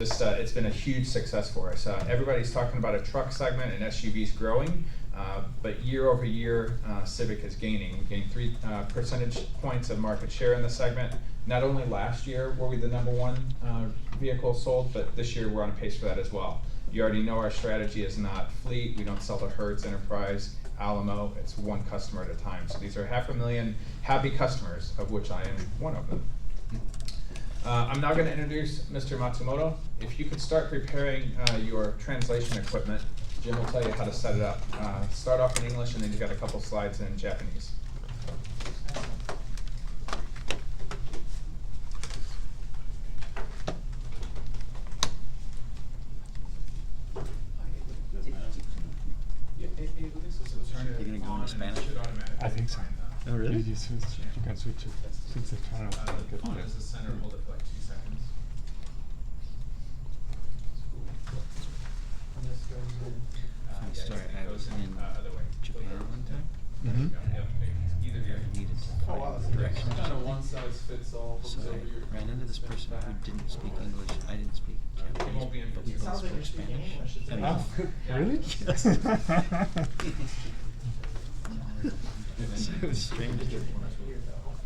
It's been a huge success for us. Everybody's talking about a truck segment and SUVs growing, but year over year, Civic is gaining. We gained 3 percentage points of market share in the segment. Not only last year were we the #1 vehicle sold, but this year we're on pace for that as well. You already know our strategy is not fleet. We don't sell to Hertz, Enterprise, Alamo. It's one customer at a time. So these are 500,000 happy customers, of which I am one of them. I'm now going to introduce Mr. Matsumoto. If you could start preparing your translation equipment, Jim will tell you how to set it up. Start off in English, and then you've got a couple slides in Japanese. You're going to go into Spanish? I think so. Oh, really? You can switch it. Switch the channel. The phone is the center. Hold it for like 2 seconds. Sorry, I was in Japan one time. Either here. Needed Oh, wow, that's directions. kind of one size fits all. So I ran into this person who didn't speak English. I didn't speak Japanese, but we both spoke Spanish. And Oh, really? So it was strange to get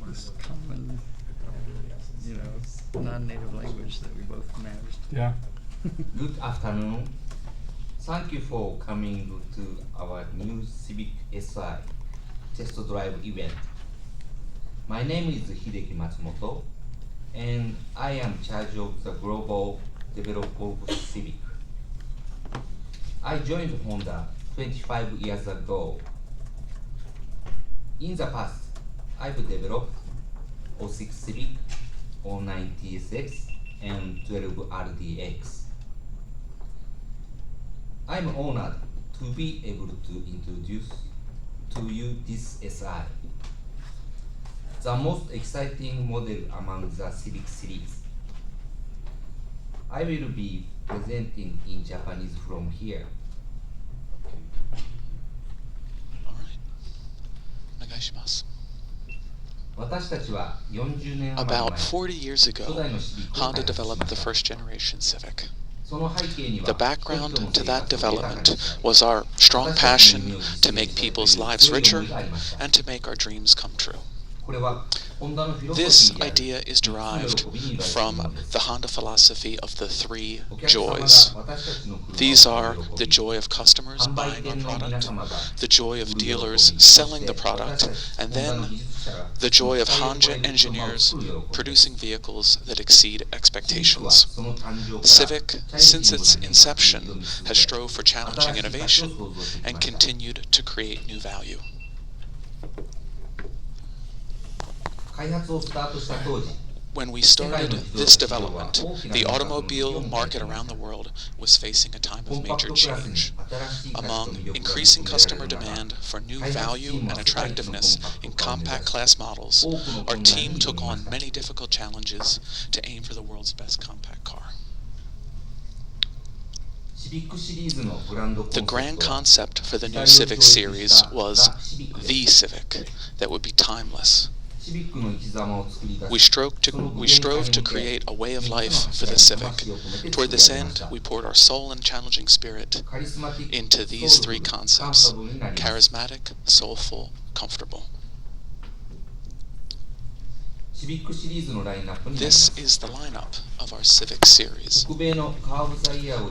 this common, non-native language that we both managed. Yeah. Good afternoon. Thank you for coming to our new Civic SI test drive event. My name is Hideki Matsumoto, and I am in charge of the global development of Civic. I joined Honda 25 years ago. In the past, I've developed 06 Civic, 09 TSX, and 12 RDX. I'm honored to be able to introduce to you this SI, the most exciting model among the Civic series. I will be presenting in Japanese from here. About 40 years ago, Honda developed the first generation Civic. The background to that development was our strong passion to make people's lives richer and to make our dreams come true. This idea is derived from the Honda philosophy of the 3 joys. These are the joy of customers buying our product, the joy of dealers selling the product, and then the joy of Honda engineers producing vehicles that exceed expectations. Civic, since its inception, has strove for challenging innovation and continued to create new value. When we started this development, the automobile market around the world was facing a time of major change. Among increasing customer demand for new value and attractiveness in compact class models, our team took on many difficult challenges to aim for the world's best compact car. The grand concept for the new Civic series was the Civic that would be timeless. We strove to create a way of life for the Civic. Toward this end, we poured our soul and challenging spirit into these 3 concepts: charismatic, soulful, comfortable. This is the lineup of our Civic series.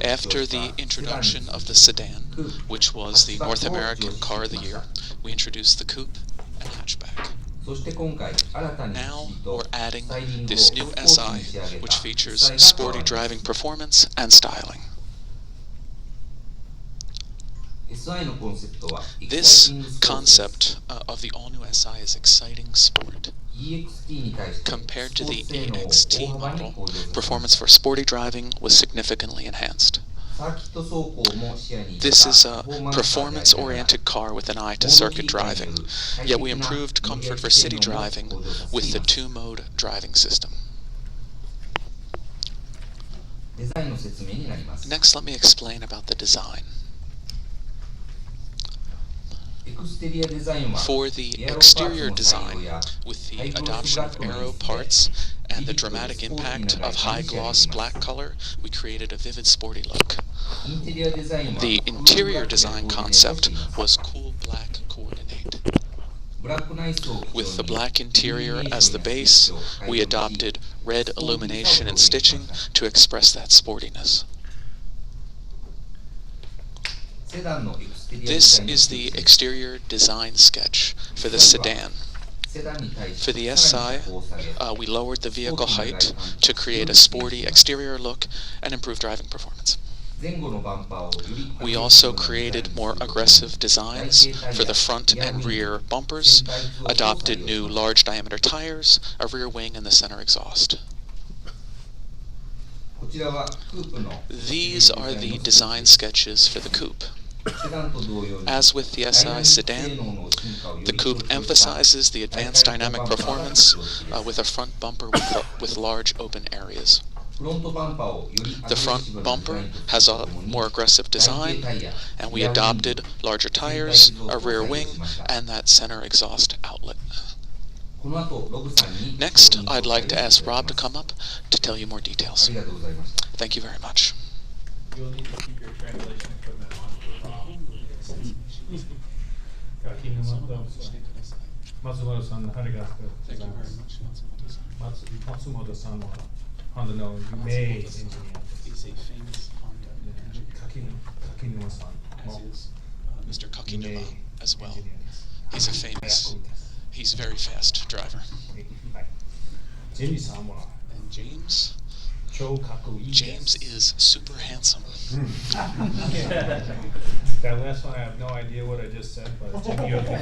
After the introduction of the sedan, which was the North American Car of the Year, we introduced the coupe and hatchback. Now we're adding this new SI, which features sporty driving performance and styling. This concept of the all-new SI is exciting sport. Compared to the EXT model, performance for sporty driving was significantly enhanced. This is a performance-oriented car with an eye to circuit driving, yet we improved comfort for city driving with the 2-mode driving system. Next, let me explain about the design. For the exterior design, with the adoption of aero parts and the dramatic impact of high-gloss black color, we created a vivid sporty look. The interior design concept was cool black coordinate. With the black interior as the base, we adopted red illumination and stitching to express that sportiness. This is the exterior design sketch for the sedan. For the SI, we lowered the vehicle height to create a sporty exterior look and improve driving performance. We also created more aggressive designs for the front and rear bumpers, adopted new large diameter tires, a rear wing, and the center exhaust. These are the design sketches for the coupe. As with the SI sedan, the coupe emphasizes the advanced dynamic performance with a front bumper with large open areas. The front bumper has a more aggressive design, and we adopted larger tires, a rear wing, and that center exhaust outlet. Next, I'd like to ask Rob to come up to tell you more details. Thank you very much. You'll need to keep your translation equipment on for Rob. Gotta keep him up though. Matsumoto-san, arigatou gozaimasu. Matsumoto-san wa Honda no Yume engineer. He's a famous Honda engineer. Kakinuma-san. As is Mr. Kakinuma as well. He's a very fast driver. Jimmy-san wa And James? 超かっこいいです。 James is super handsome. That last one, I have no idea what I just said, but Jimmy okay.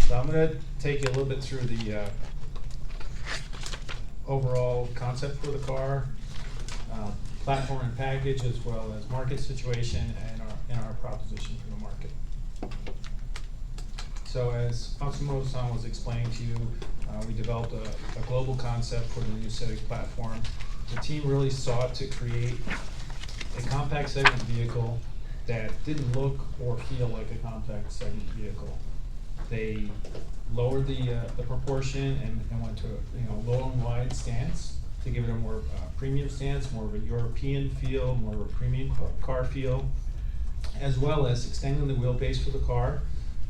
So I'm going to take you a little bit through the overall concept for the car, platform and package, as well as market situation and our proposition for the market. So as Matsumoto-san was explaining to you, we developed a global concept for the new Civic platform. The team really sought to create a compact segment vehicle that didn't look or feel like a compact segment vehicle. They lowered the proportion and went to a low and wide stance to give it a more premium stance, more of a European feel, more of a premium car feel, as well as extending the wheelbase for the car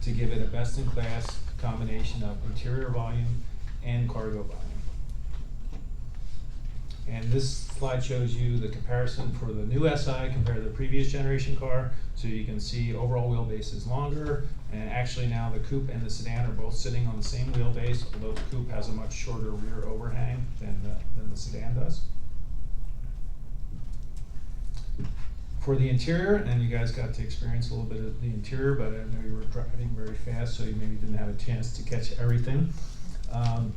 to give it a best-in-class combination of interior volume and cargo volume. And this slide shows you the comparison for the new SI compared to the previous generation car. So you can see overall wheelbase is longer, and actually now the coupe and the sedan are both sitting on the same wheelbase, although the coupe has a much shorter rear overhang than the sedan does. For the interior, and you guys got to experience a little bit of the interior, but I know you were driving very fast, so you maybe didn't have a chance to catch everything.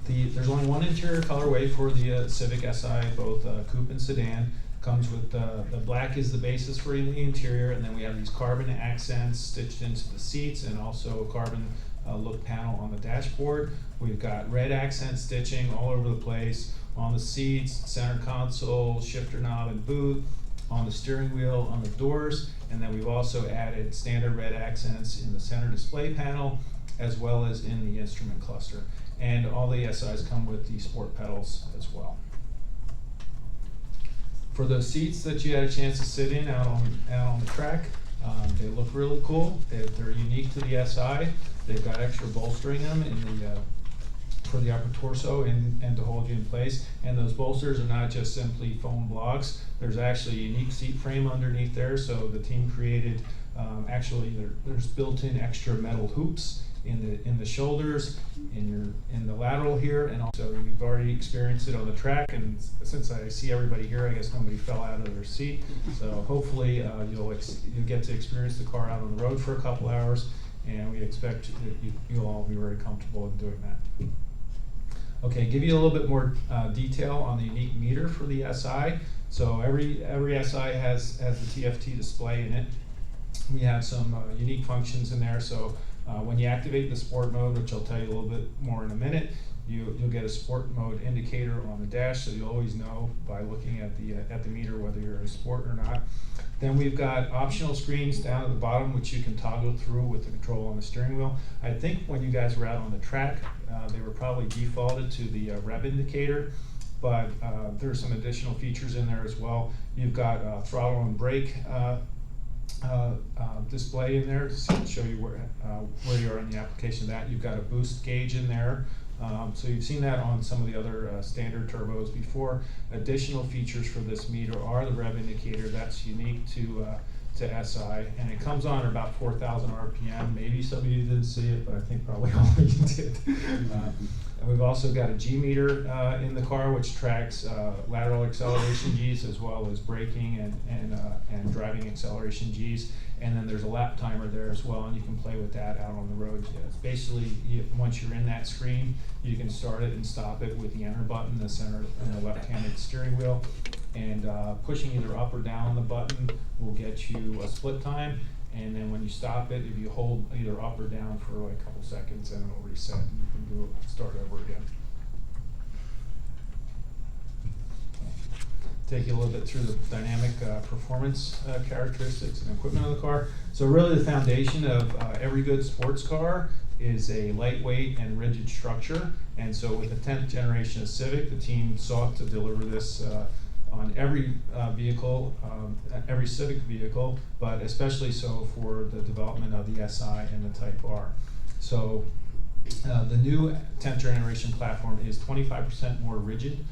There's only one interior colorway for the Civic Si, both coupe and sedan. Comes with the black is the basis for the interior, and then we have these carbon accents stitched into the seats, and also a carbon look panel on the dashboard. We've got red accent stitching all over the place on the seats, center console, shifter knob and boot, on the steering wheel, on the doors, and then we've also added standard red accents in the center display panel as well as in the instrument cluster. And all the SIs come with the sport pedals as well. For those seats that you had a chance to sit in out on the track, they look really cool. They're unique to the SI. They've got extra bolstering them in the for the upper torso and to hold you in place. And those bolsters are not just simply foam blocks. There's actually a unique seat frame underneath there. So the team created there's built-in extra metal hoops in the shoulders, in the lateral here, and also you've already experienced it on the track. And since I see everybody here, I guess nobody fell out of their seat. So hopefully you'll get to experience the car out on the road for a couple hours, and we expect that you'll all be very comfortable in doing that. Okay, give you a little bit more detail on the unique meter for the SI. So every SI has the TFT display in it. We have some unique functions in there. So when you activate the sport mode, which I'll tell you a little bit more in a minute, You'll get a sport mode indicator on the dash, so you'll always know by looking at the meter whether you're in sport or not. Then we've got optional screens down at the bottom, which you can toggle through with the control on the steering wheel. I think when you guys were out on the track, they were probably defaulted to the rev indicator, but there's some additional features in there as well. You've got throttle and brake display in there to show you where you are in the application of that. You've got a boost gauge in there. So you've seen that on some of the other standard turbos before. Additional features for this meter are the rev indicator. That's unique to SI, and it comes on at about 4,000 RPM. Maybe some of you didn't see it, but I think probably all of you did. And we've also got a G meter in the car, which tracks lateral acceleration Gs as well as braking and driving acceleration Gs. And then there's a lap timer there as well, and you can play with that out on the road. It's basically, once you're in that screen, you can start it and stop it with the enter button, the center and the left-handed steering wheel. And pushing either up or down the button will get you a split time. And then when you stop it, if you hold either up or down for like a couple seconds, then it'll reset and you can start over again. Take you a little bit through the dynamic performance characteristics and equipment of the car. So really the foundation of every good sports car is a lightweight and rigid structure. And so with the 10th generation of Civic, the team sought to deliver this on every vehicle, every Civic vehicle, but especially so for the development of the SI and the Type R. So the new 10th generation platform is 25% more rigid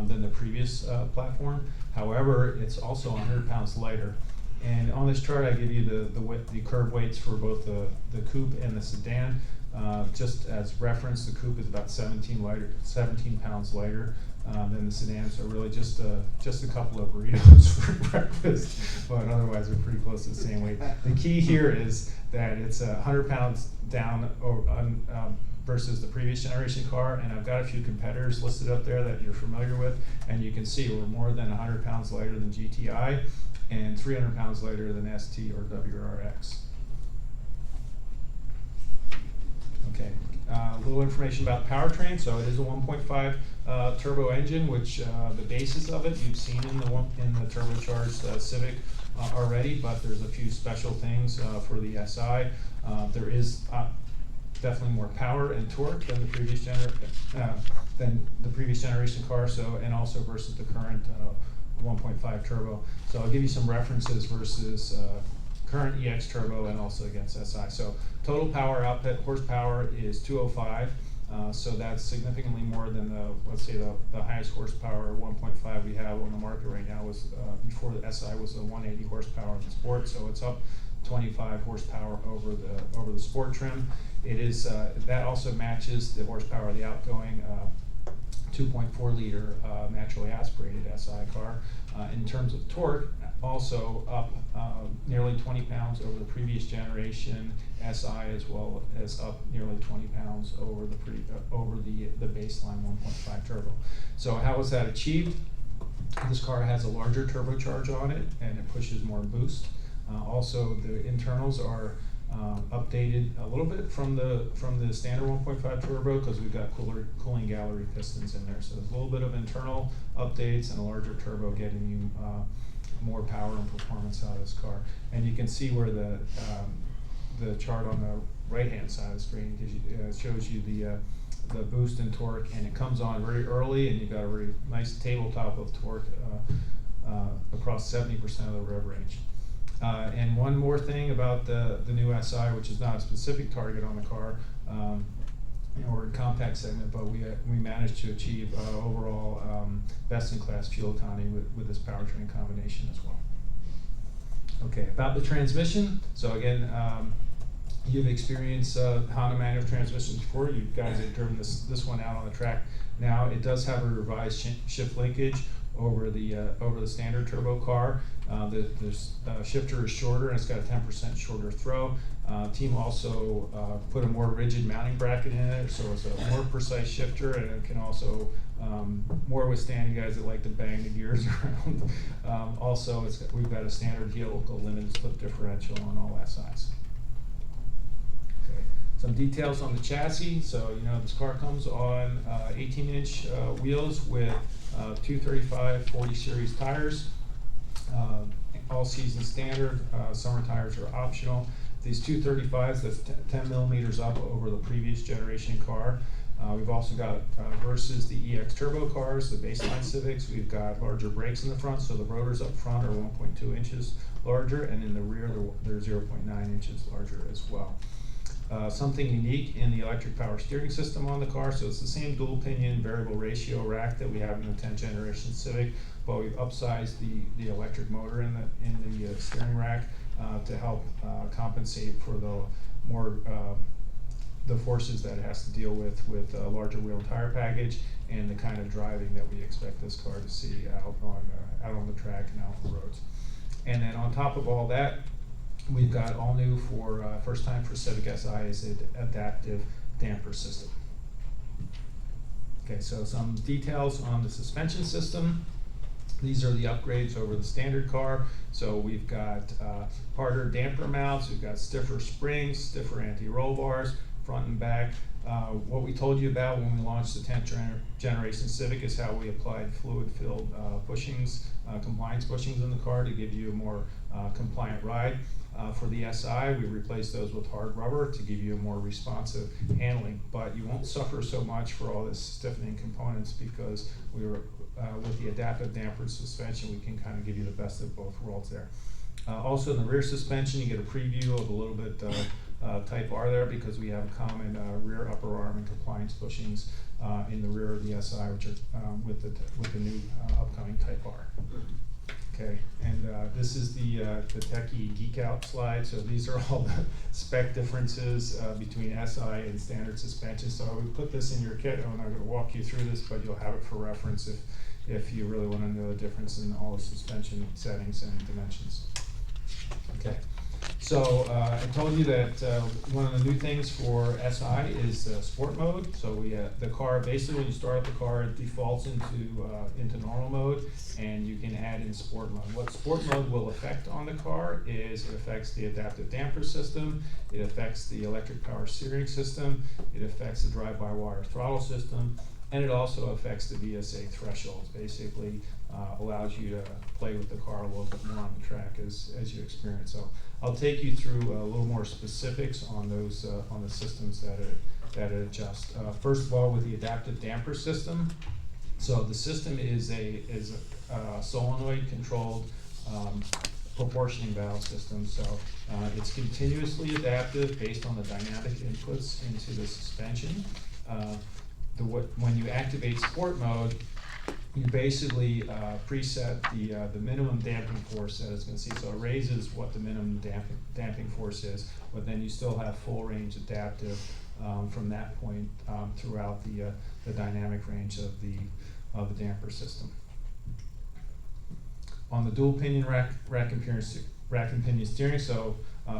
than the previous platform. However, it's also 100 pounds lighter. And on this chart, I give you the curb weights for both the coupe and the sedan. Just as reference, the coupe is about 17 pounds lighter than the sedan. So really just a couple of burritos for breakfast, but otherwise they're pretty close to the same weight. The key here is that it's 100 pounds down versus the previous generation car, and I've got a few competitors listed up there that you're familiar with, and you can see we're more than 100 pounds lighter than GTI and 300 pounds lighter than ST or WRX. Okay, a little information about the powertrain. So it is a 1.5 turbo engine, which the basis of it you've seen in the turbocharged Civic already, but there's a few special things for the SI. There is definitely more power and torque than the previous generation car. So, and also versus the current 1.5 turbo. So I'll give you some references versus current EX turbo and also against SI. So total power output horsepower is 205. So that's significantly more than let's say the highest horsepower 1.5 we have on the market right now was before the SI was the 180 horsepower in the Sport. So it's up 25 horsepower over the Sport trim. It is that also matches the horsepower of the outgoing 2.4 liter naturally aspirated SI car. In terms of torque, also up nearly 20 pounds over the previous generation SI, as well as up nearly 20 pounds over the baseline 1.5 turbo. So how is that achieved? This car has a larger turbocharge on it, and it pushes more boost. Also, the internals are updated a little bit from the standard 1.5 turbo because we've got cooling gallery pistons in there. So there's a little bit of internal updates and a larger turbo getting you more power and performance out of this car. And you can see where the chart on the right-hand side of the screen shows you the boost and torque, and it comes on very early, and you've got a very nice tabletop of torque across 70% of the rev range. And one more thing about the new SI, which is not a specific target on the car, or compact segment, but we managed to achieve overall best-in-class fuel economy with this powertrain combination as well. Okay, about the transmission. So again, you've experienced Honda manual transmissions before. You guys have driven this one out on the track. Now it does have a revised shift linkage over the standard turbo car. The shifter is shorter, and it's got a 10% shorter throw. Team also put a more rigid mounting bracket in it, so it's a more precise shifter, and it can also more withstand you guys that like to bang the gears around. Also, we've got a standard helical limited slip differential on all SIs. Okay. Some details on the chassis. So, you know, this car comes on 18-inch wheels with 235 40 series tires. All season standard, summer tires are optional. These 235s, that's 10 millimeters up over the previous generation car. We've also got, versus the EX turbo cars, the baseline Civics, we've got larger brakes in the front, so the rotors up front are 1.2 inches larger, and in the rear they're 0.9 inches larger as well. Something unique in the electric power steering system on the car, so it's the same dual pinion variable ratio rack that we have in the 10th generation Civic, but we've upsized the electric motor in the steering rack to help compensate for the more the forces that it has to deal with a larger wheel tire package and the kind of driving that we expect this car to see out on the track and out on the roads. And then on top of all that, we've got all new for first time for Civic Si is an adaptive damper system. Okay, so some details on the suspension system. These are the upgrades over the standard car. So we've got harder damper mounts, we've got stiffer springs, stiffer anti-roll bars, front and back. What we told you about when we launched the 10th generation Civic is how we applied fluid-filled bushings, compliance bushings in the car to give you a more compliant ride. For the SI, we replaced those with hard rubber to give you a more responsive handling, but you won't suffer so much for all this stiffening components because we were with the adaptive dampered suspension, we can kind of give you the best of both worlds there. Also in the rear suspension, you get a preview of a little bit Type R there because we have a common rear upper arm and compliance bushings in the rear of the SI, which are with the new upcoming Type R. Okay, and this is the techie geek out slide. So these are all the spec differences between SI and standard suspension. So we put this in your kit. I'm not going to walk you through this, but you'll have it for reference if you really want to know the difference in all the suspension settings and dimensions. Okay. So I told you that one of the new things for SI is sport mode. So the car, basically when you start up the car, it defaults into normal mode, and you can add in sport mode. What sport mode will affect on the car is it affects the adaptive damper system, it affects the electric power steering system, it affects the drive-by-wire throttle system, and it also affects the VSA thresholds. Basically allows you to play with the car a little bit more on the track as you experience. So I'll take you through a little more specifics on those on the systems that it adjusts. First of all, with the adaptive damper system, so the system is a solenoid controlled proportioning valve system. So it's continuously adaptive based on the dynamic inputs into the suspension. When you activate sport mode, you basically preset the minimum damping force that it's going to see. So it raises what the minimum damping force is, but then you still have full range adaptive from that point throughout the dynamic range of the damper system. On the dual pinion rack and pinion steering, so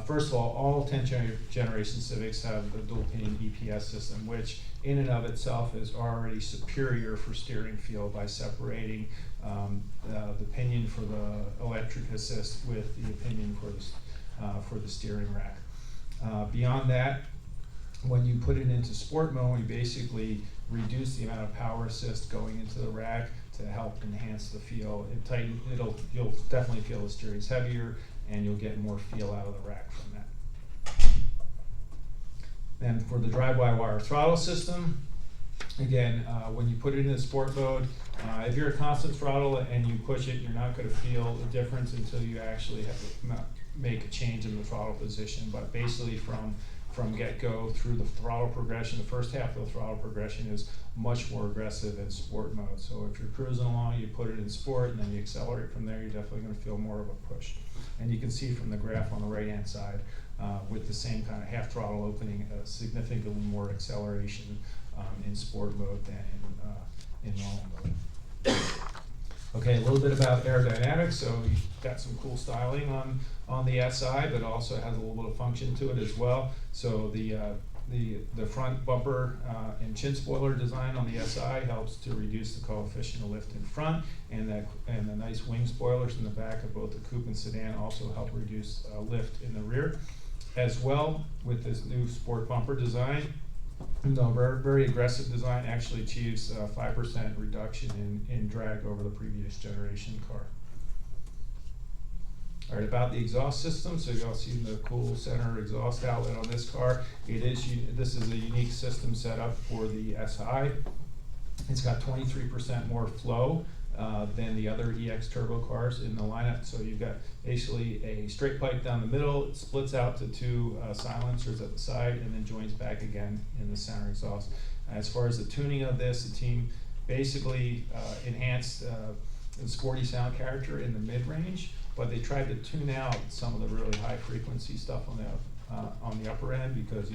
first of all 10th generation Civics have the dual pinion EPS system, which in and of itself is already superior for steering feel by separating the pinion for the electric assist with the pinion for the steering rack. Beyond that, when you put it into sport mode, you basically reduce the amount of power assist going into the rack to help enhance the feel. You'll definitely feel the steering's heavier, and you'll get more feel out of the rack from that. Then for the drive-by-wire throttle system, again, when you put it in the sport mode, if you're a constant throttle and you push it, you're not going to feel the difference until you actually have to make a change in the throttle position. But basically from get-go through the throttle progression, the first half of the throttle progression is much more aggressive in sport mode. So if you're cruising along, you put it in sport and then you accelerate from there, you're definitely going to feel more of a push. And you can see from the graph on the right-hand side, with the same kind of half throttle opening, significantly more acceleration in sport mode than in normal mode. Okay, a little bit about aerodynamics. So you've got some cool styling on the SI, but also has a little bit of function to it as well. So the front bumper and chin spoiler design on the SI helps to reduce the coefficient of lift in front, and the nice wing spoilers in the back of both the coupe and sedan also help reduce lift in the rear. as well with this new sport bumper design. No, very, very aggressive design, actually achieves 5% reduction in drag over the previous generation car. All right, about the exhaust system, so you all see the cool center exhaust outlet on this car. This is a unique system set up for the SI. It's got 23% more flow than the other EX turbo cars in the lineup. So you've got basically a straight pipe down the middle, it splits out to two silencers at the side, and then joins back again in the center exhaust. As far as the tuning of this, the team basically enhanced the sporty sound character in the mid-range, but they tried to tune out some of the really high frequency stuff on the upper end, because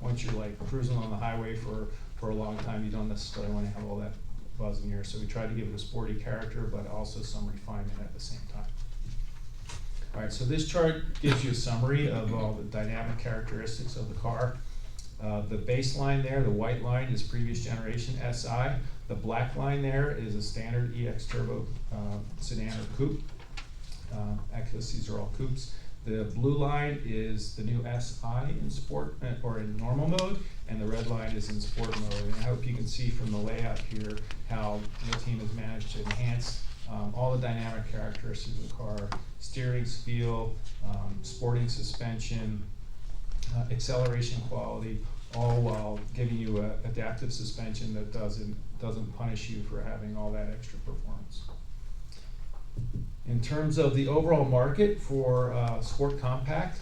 once you're like cruising on the highway for a long time, you don't necessarily want to have all that buzz in your ear. So we tried to give it a sporty character, but also some refinement at the same time. All right, so this chart gives you a summary of all the dynamic characteristics of the car. The baseline there, the white line, is previous generation SI. The black line there is a standard EX turbo sedan or coupe. Actually, these are all coupes. The blue line is the new SI in sport or in normal mode, and the red line is in sport mode. And I hope you can see from the layout here how the team has managed to enhance all the dynamic characteristics of the car: steering, feel, sporting suspension, acceleration quality, all while giving you an adaptive suspension that doesn't punish you for having all that extra performance. In terms of the overall market for sport compact,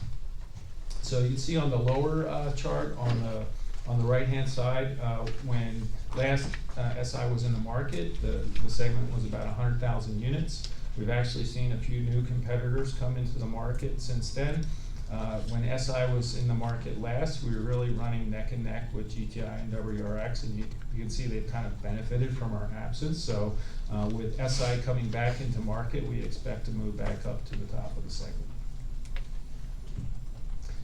so you can see on the lower chart on the right-hand side, when last SI was in the market, the segment was about 100,000 units. We've actually seen a few new competitors come into the market since then. When SI was in the market last, we were really running neck and neck with GTI and WRX, and you can see they've kind of benefited from our absence. So with SI coming back into market, we expect to move back up to the top of the segment.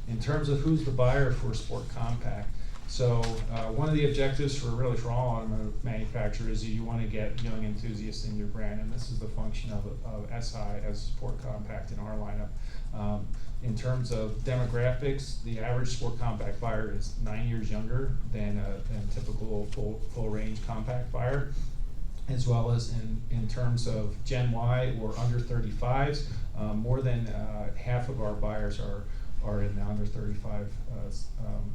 In terms of who's the buyer for Sport Compact, so one of the objectives for all automotive manufacturers is you want to get young enthusiasts in your brand, and this is the function of SI as Sport Compact in our lineup. In terms of demographics, the average Sport Compact buyer is 9 years younger than a typical full range compact buyer, as well as in terms of Gen Y or under 35s. More than half of our buyers are in the under 35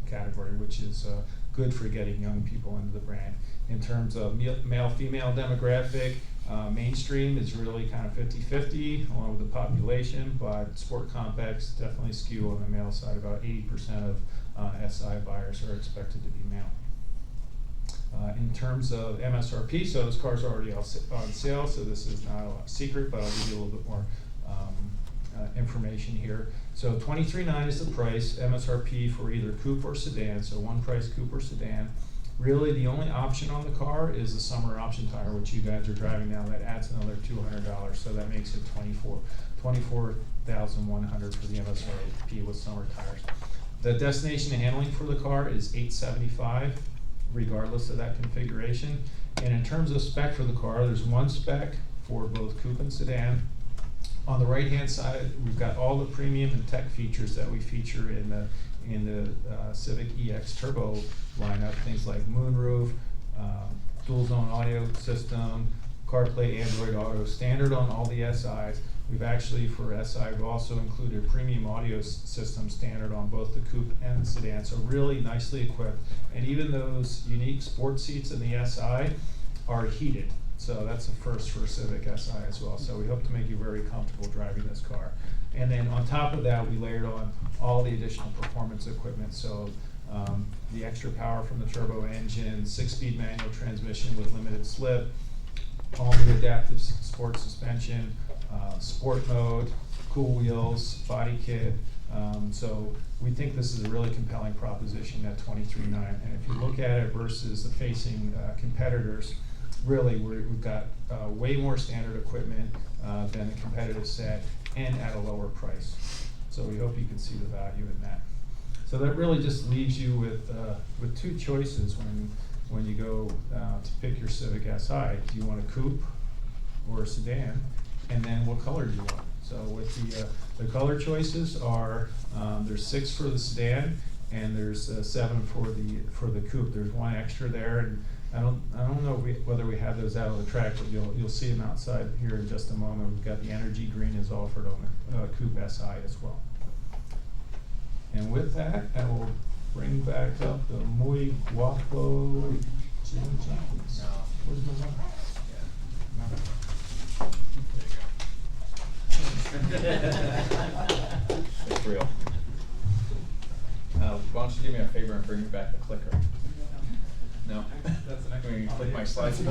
category, which is good for getting young people into the brand. In terms of male-female demographic, mainstream is really kind of 50-50 along with the population, but sport compacts definitely skew on the male side. About 80% of SI buyers are expected to be male. In terms of MSRP, so this car's already on sale, so this is not a secret, but I'll give you a little bit more information here. So $23,900 is the price, MSRP for either coupe or sedan, so one price coupe or sedan. Really, the only option on the car is the summer option tire, which you guys are driving now. That adds another $200, so that makes it $24,100 for the MSRP with summer tires. The destination handling for the car is $875, regardless of that configuration. And in terms of spec for the car, there's one spec for both coupe and sedan. On the right-hand side, we've got all the premium and tech features that we feature in the Civic EX Turbo lineup, things like moonroof, dual zone audio system, CarPlay, Android Auto, standard on all the SIs. We've actually, for SI, we've also included premium audio system standard on both the coupe and the sedan, so really nicely equipped. And even those unique sport seats in the SI are heated. So that's a first for Civic SI as well. So we hope to make you very comfortable driving this car. And then on top of that, we layered on all the additional performance equipment. So the extra power from the turbo engine, 6-speed manual transmission with limited slip, all the adaptive sport suspension, sport mode, cool wheels, body kit. So we think this is a really compelling proposition at $23,900. And if you look at it versus the facing competitors, really we've got way more standard equipment than the competitive set, and at a lower price. So we hope you can see the value in that. So that really just leaves you with two choices when you go to pick your Civic SI. Do you want a coupe or a sedan? And then what color do you want? So with the color choices are, there's 6 for the sedan, and there's 7 for the coupe. There's 1 extra there, and I don't know whether we have those out on the track, but you'll see them outside here in just a moment. We've got the energy green is offered on the coupe SI as well. And with that, I will bring back up the muy guapo Jim Jenkins. Where's my mom? It's real. Why don't you do me a favor and bring me back the clicker? No? That's the next Can you one. click my slides? Yeah.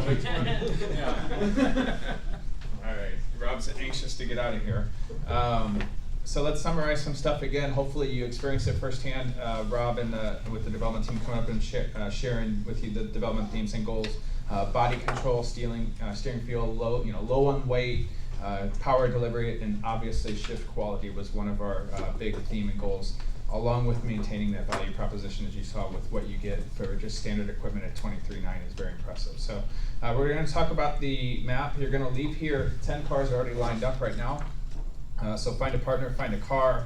Alright, Rob's anxious to get out of here. So let's summarize some stuff again. Hopefully you experienced it firsthand. Rob and with the development team coming up and sharing with you the development themes and goals. Body control, steering feel, low on weight, power delivery, and obviously shift quality was one of our big theme and goals, along with maintaining that value proposition, as you saw with what you get for just standard equipment at $23,900 is very impressive. So we're going to talk about the map. You're going to leave here, 10 cars are already lined up right now. So find a partner, find a car.